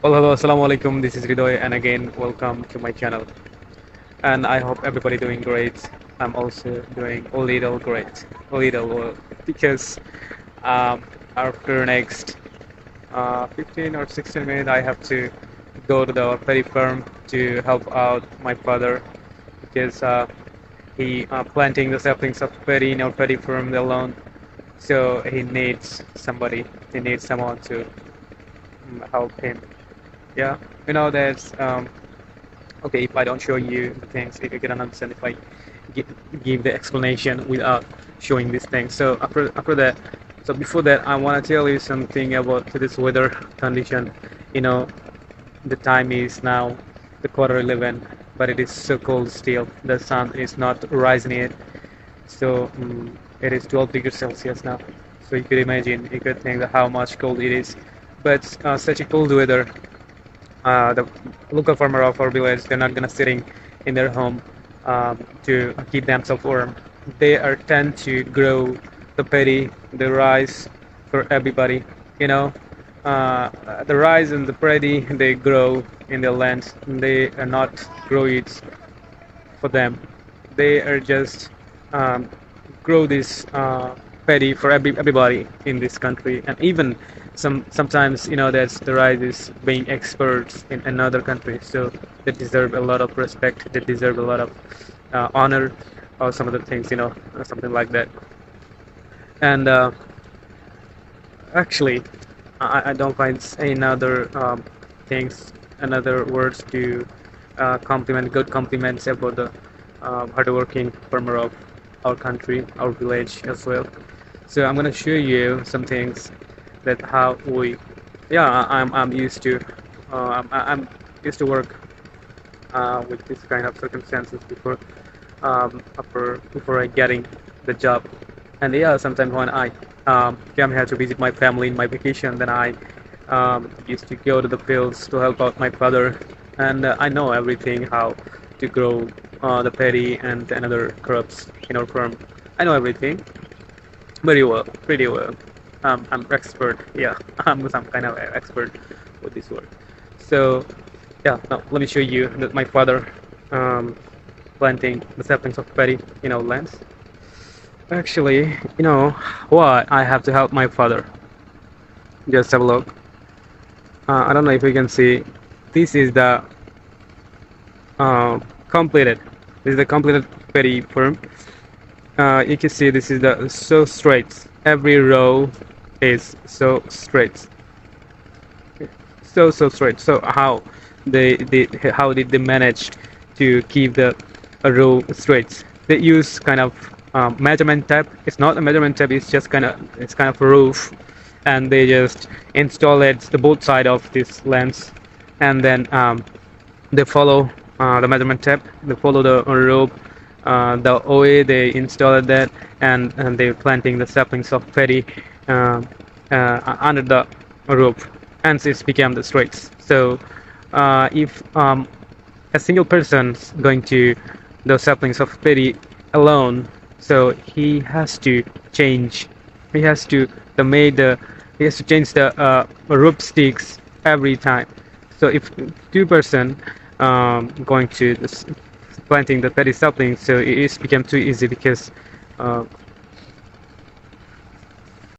Well, hello, assalamu alaikum. This is Ridoy, and again, welcome to my channel. And I hope everybody doing great. I'm also doing a little great, a little well, because um, after next 15 or 16 minutes, I have to go to the petty farm to help out my father because he planting the saplings of petty in our petty farm alone. So he needs somebody. He needs someone to help him. Yeah, there's okay, if I don't show you the things, if you can understand if I gi- give the explanation without showing these things. So after that, so before that, I want to tell you something about this weather condition. You know, the time is now the quarter 11, but it is so cold still. The sun is not rising yet, so it is 12 degrees Celsius now. So you could imagine, you could think that how much cold it is. But such a cold weather, the local farmer of our village, they're not gonna sitting in their home to keep themselves warm. They are tend to grow the paddy, the rice for everybody. You know, the rice and the paddy they grow in the land. They are not grow it for them. They are just um, grow this paddy for everybody in this country, and even sometimes that's the rice is being exports in another country, so they deserve a lot of respect. They deserve a lot of honor, or some other things, something like that. And actually, I don't find another things, another words to compliment, good compliments about the hardworking farmer of our country, our village as well. So I'm gonna show you some things that how we, yeah, I'm used to, I'm used to work with this kind of circumstances before, before I getting the job. And yeah, sometimes when I came here to visit my family in my vacation, then I used to go to the fields to help out my father, and I know everything how to grow the paddy and another crops in our farm. I know everything very well, pretty well. I'm expert. Yeah, I'm some kind of expert with this word. So yeah, now let me show you that my father um, planting the saplings of paddy in our lands. Actually, what? I have to help my father. Just have a look. I don't know if you can see. This is the completed. This is the completed petty form. You can see this is the so straight. Every row is so straight, so straight. So how did they manage to keep the row straight? They use kind of measurement tape. It's not a measurement tape. It's kind of a roof, and they just install it the both side of this lens, and then they follow the measurement tape. They follow the rope, the way they installed that, and they're planting the saplings of paddy uh, under the rope, and it's became the straits. So if a single person's going to those saplings of paddy alone, so he has to change. He has to the made the he has to change the rope sticks every time. So if two-person going to this, planting the paddy sapling, so it is become too easy because